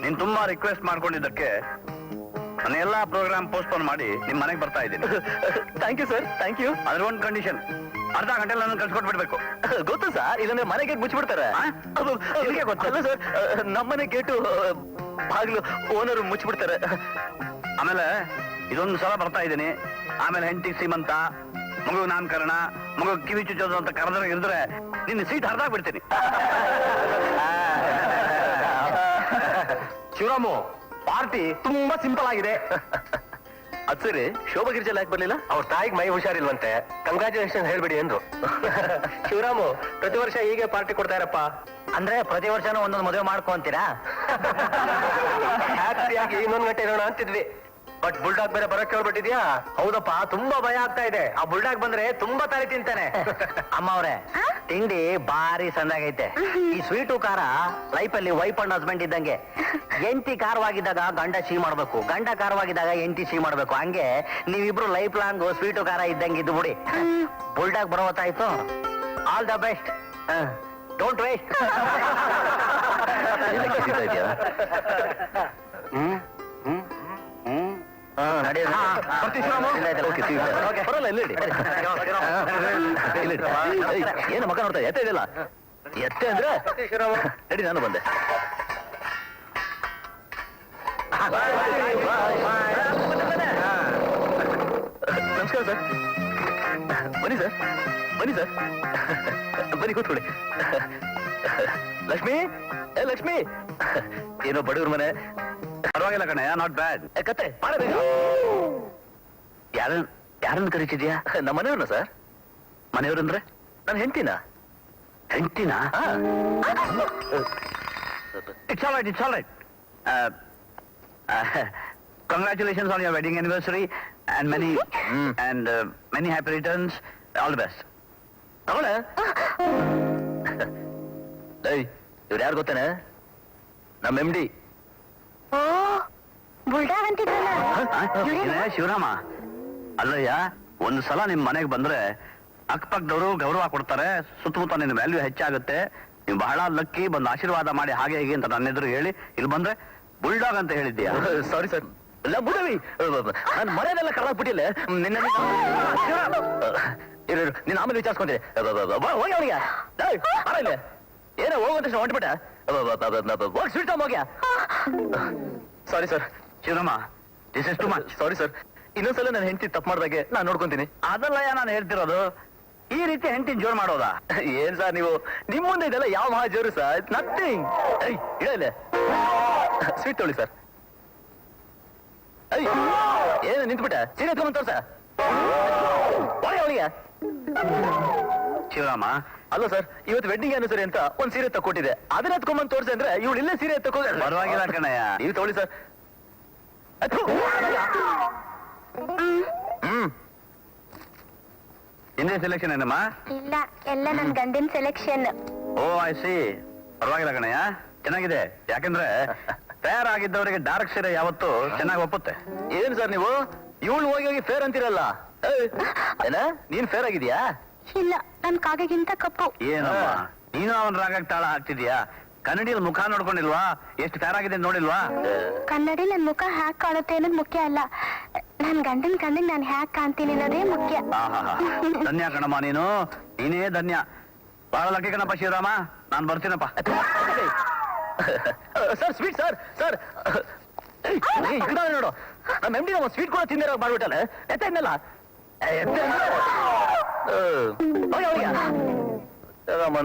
ನೀನ್ ತುಂಬಾ ರಿಕ್ವೆಸ್ಟ್ ಮಾಡ್ಕೊಂಡಿದ್ದಕ್ಕೆ ನನ್ನ ಎಲ್ಲಾ ಪ್ರೋಗ್ರಾಮ್ ಪೋಸ್ಟ್ಪೋನ್ ಮಾಡಿ ನಿಮ್ ಮನೆಗೆ ಬರ್ತಾ ಇದ್ದೀನಿ. Thank you sir, thank you. ಅದ್ರ ಒಂದು ಕಂಡೀಷನ್, ಅರ್ಧ ಗಂಟೆಲಿ ನನ್ನ ಕಳ್ಸಿಕೊಟ್ಬಿಡ್ಬೇಕು. ಗೊತ್ತು ಸರ್, ಇಲ್ಲಾಂದ್ರೆ ಮನೆಗೆ ಮುಚ್ಚಿಬಿಡ್ತಾರೆ. ನಿಮಗೆ ಗೊತ್ತಲ್ಲ ಸರ್, ನಮ್ಮನೆ ಗೇಟು ಬಾಗಿಲು ಓನರ್ ಮುಚ್ಚಿಬಿಡ್ತಾರೆ. ಆಮೇಲೆ ಇದೊಂದು ಸಲ ಬರ್ತಾ ಇದ್ದೀನಿ, ಆಮೇಲೆ ಹೆಂಡತಿ ಸೀಮಂತ, ಮಗು ನಾಮಕರಣ, ಮಗು ಕಿವಿ ಚುಚ್ಚೋದು ಅಂತ ಕರೆದ್ರೆ ಇರಿದ್ರೆ ನಿನ್ನ ಸೀಟ್ ಹರಿದಾಗ್ಬಿಡ್ತೀನಿ. ಶಿವರಾಮು, ಪಾರ್ಟಿ ತುಂಬಾ ಸಿಂಪಲ್ ಆಗಿದೆ. ಅದ್ ಸರಿ, ಶೋಭಾ ಗಿರಿಜಲ್ ಯಾಕೆ ಬರ್ಲಿಲ್ಲ? ಅವ್ರ ತಾಯಿಗೆ ಮೈ ಹುಷಾರಿಲ್ವಂತೆ, ಕಂಗ್ರಾಚುಲೇಷನ್ ಹೇಳ್ಬಿಡಿ ಅಂದ್ರು. ಶಿವರಾಮು, ಪ್ರತಿ ವರ್ಷ ಹೀಗೆ ಪಾರ್ಟಿ ಕೊಡ್ತಾ ಇರಪ್ಪ. ಅಂದ್ರೆ ಪ್ರತಿ ವರ್ಷನೂ ಒಂದೊಂದು ಮದುವೆ ಮಾಡ್ಕೊಂತೀರಾ? ಹ್ಯಾಪಿಯಾಗಿ ಇನ್ನೊಂದು ಗಂಟೆ ಇರೋಣ ಅಂತಿದ್ವಿ, ಬಟ್ ಬುಲ್ಡಾಗ್ ಬೇರೆ ಬರೋಕೆ ಹೇಳ್ಬಿಟ್ಟಿದ್ಯಾ? ಹೌದಪ್ಪ, ತುಂಬಾ ಭಯ ಆಗ್ತಾ ಇದೆ. ಆ ಬುಲ್ಡಾಗ್ ಬಂದ್ರೆ ತುಂಬಾ ತಾಳಿ ತಿಂತಾನೆ. ಅಮ್ಮ ಅವ್ರೆ, ತಿಂಡಿ ಬಾರಿ ಸಣ್ಣಾಗೈತೆ. ಈ ಸ್ವೀಟು ಖಾರ ಲೈಫ್ ಅಲ್ಲಿ ವೈಫ್ ಅಂಡ್ ಹಸ್ಬೆಂಡ್ ಇದ್ದಂಗೆ. ಎಂಟಿ ಖಾರವಾಗಿದ್ದಾಗ ಗಂಡ ಸಿಹಿ ಮಾಡ್ಬೇಕು, ಗಂಡ ಖಾರವಾಗಿದ್ದಾಗ ಎಂಟಿ ಸಿಹಿ ಮಾಡ್ಬೇಕು. ಹಂಗೆ ನೀವಿಬ್ರು ಲೈಫ್ ಲಾಂಗ್ ಸ್ವೀಟು ಖಾರ ಇದ್ದಂಗೆ ಇದ್ದು ಬಿಡಿ. ಬುಲ್ಡಾಗ್ ಬರೋತ್ತಾಯ್ತು. All the best, don't waste. ಏನು ಮಕ್ಕ ನೋಡ್ತಾ ಎತ್ತ ಇದೆಯಲ್ಲ, ಎತ್ತೆ ಅಂದ್ರೆ ನಡಿ, ನಾನು ಬಂದೆ. ನಮಸ್ಕಾರ ಸರ್. ಬನ್ನಿ ಸರ್, ಬನ್ನಿ ಸರ್, ಬನ್ನಿ ಕೂತ್ಕೊಳ್ಳಿ. ಲಕ್ಷ್ಮಿ, ಏ ಲಕ್ಷ್ಮಿ, ಏನೋ ಬಡವ್ರ ಮನೆ. ಪರವಾಗಿಲ್ಲ ಕಣಯ್ಯ, ನಾಟ್ ಬ್ಯಾಡ್. ಕತೆ ಮಾಡಬೇಕು. ಯಾರನ್ನು ಕರೀತಿದ್ಯಾ? ನಮ್ಮ ಮನೆಯವ್ರನ್ನ ಸರ್. ಮನೆಯವ್ರಂದ್ರೆ ನನ್ನ ಹೆಂಡತಿನ. ಹೆಂಡತಿನ? It's all right, it's all right. Congratulations on your wedding anniversary and many happy returns. All the best. ಅವಳ ಇವ್ರು ಯಾರು ಗೊತ್ತೇನೆ? ನಮ್ಮ MD. ಓ, ಬುಲ್ಡಾಗ್ ಅಂತಿದ್ರಲ್ಲ. ಶಿವರಾಮ, ಅಲ್ಲಯ್ಯ, ಒಂದು ಸಲ ನಿಮ್ ಮನೆಗೆ ಬಂದ್ರೆ ಅಕ್ಕಪಕ್ಕದವರು ಗೌರವ ಕೊಡ್ತಾರೆ, ಸುತ್ತಮುತ್ತ ನಿನ್ನ ವ್ಯಾಲ್ಯೂ ಹೆಚ್ಚಾಗುತ್ತೆ. ನೀವು ಬಹಳ ಲಕ್ಕಿ, ಬಂದು ಆಶೀರ್ವಾದ ಮಾಡಿ ಹಾಗೆ ಹೀಗೆ ಅಂತ ನನ್ನ ಎದುರು ಹೇಳಿ ಇಲ್ಲಿ ಬಂದ್ರೆ ಬುಲ್ಡಾಗ್ ಅಂತ ಹೇಳಿದ್ಯಾ? ಸಾರಿ ಸರ್, ಇಲ್ಲ ಬುಡವಿ, ನಾನು ಮನೆಯದೆಲ್ಲ ಕಳ್ಬಿಟ್ಟಿಲ್ಲ. ನೀನು ಆಮೇಲೆ ವಿಚಾರಿಸ್ಕೊಂತೀನಿ. ಹೋಗಿ ಅವನಿಗೆ ಇಲ್ಲ ಏನೋ ಹೋಗುವಂತ ಹೊಂಟ್ಬಿಟ್ಟ. ಹೋಗಿ ಸ್ವೀಟ್ ಹೋಗ್ಯಾ? Sorry sir. Shivarama, this is too much. Sorry sir, ಇನ್ನೊಂದ್ಸಲ ನಾನು ಹೆಂಡತಿ ತಪ್ಪು ಮಾಡ್ದಾಗೆ ನಾನು ನೋಡ್ಕೊಂತೀನಿ. ಅದಲ್ಲಯ್ಯ ನಾನು ಹೇಳ್ತಿರೋದು, ಈ ರೀತಿ ಹೆಂಡತಿನ ಜೋರ್ ಮಾಡೋದಾ? ಏನ್ ಸರ್ ನೀವು, ನಿಮ್ ಮುಂದೆ ಇದೆಲ್ಲ ಯಾವ ಮಹಾ ಜೋರು ಸರ್? ನಥಿಂಗ್. ಇಡಲ್ಲ, ಸ್ವೀಟ್ ತೊಗೊಳ್ಳಿ ಸರ್. ಏನು ನಿಂತ್ಬಿಟ್ಟ? ಸೀರೆ ತಗೊಂಡ್ ತೋರ್ಸ ಅವಳಿಗೆ. ಶಿವರಾಮ, ಅಲ್ಲ ಸರ್, ಇವತ್ತು ವೆಡ್ಡಿಂಗ್ ಆನಿವರ್ಸರಿ ಅಂತ ಒಂದ್ ಸೀರೆ ತಕ್ಕೊಟ್ಟಿದೆ, ಅದನ್ನ ಎತ್ಕೊಂಡ್ಬಂದು ತೋರ್ಸಿ ಅಂದ್ರೆ ಇವಳು ಇಲ್ಲೇ ಸೀರೆ ತಕೋ. ಪರವಾಗಿಲ್ಲ ಕಣಯ್ಯ, ನೀವು ತಗೊಳ್ಳಿ ಸರ್. ಹಿಂದೆ ಸೆಲೆಕ್ಷನ್ ಏನಮ್ಮ? ಇಲ್ಲ, ಎಲ್ಲ ನನ್ ಗಂಡಿನ ಸೆಲೆಕ್ಷನ್. O I C. ಪರವಾಗಿಲ್ಲ ಕಣಯ್ಯ, ಚೆನ್ನಾಗಿದೆ. ಯಾಕಂದ್ರೆ ಫೇರ್ ಆಗಿದ್ದವರಿಗೆ ಡಾರ್ಕ್ ಸೀರೆ ಯಾವತ್ತು ಚೆನ್ನಾಗಿ ಒಪ್ಪುತ್ತೆ. ಏನ್ ಸರ್ ನೀವು ಇವಳು ಹೋಗಿ ಹೋಗಿ ಫೇರ್ ಅಂತಿರಲ್ಲ? ಏನ ನೀನ್ ಫೇರ್ ಆಗಿದ್ಯಾ? ಇಲ್ಲ, ನನ್ ಕಾಗೆಗಿಂತ ಕಪ್ಪು. ಏನಮ್ಮ ನೀನು ಅವನ್ ರಾಗಕ್ಕೆ ತಾಳ ಹಾಕ್ತಿದ್ಯಾ? ಕನ್ನಡಿಯಲ್ಲಿ ಮುಖ ನೋಡ್ಕೊಂಡಿಲ್ವಾ? ಎಷ್ಟು ಫೇರ್ ಆಗಿದೆ ನೋಡಿಲ್ವಾ? ಕನ್ನಡಿ ನನ್ ಮುಖ ಹ್ಯಾಕ್ ಕಾಣುತ್ತೆ ಅನ್ನೋದು ಮುಖ್ಯ ಅಲ್ಲ, ನನ್ ಗಂಡನ್ ಕಣ್ಣಿಗೆ ನಾನು ಹ್ಯಾಕ್ ಕಾಣ್ತೀನಿ ಅನ್ನೋದೇ ಮುಖ್ಯ. ಧನ್ಯ ಕಣಮ್ಮ, ನೀನೇ ಧನ್ಯ. ಬಹಳ ಲಕ್ಕಿ ಕಣಪ್ಪ ಶಿವರಾಮ. ನಾನ್ ಬರ್ತೀನಪ್ಪ. Sir sweet sir. ಸರ್ ನೋಡು, ನಮ್ಮ MD ನಮ್ಮ ಸ್ವೀಟ್ ಕೂಡ ತಿಂದಿರೋ ಮಾಡ್ಬಿಟ್ಟಲ್ಲ. ಎತ್ತ ಇನ್ನಲ್ಲ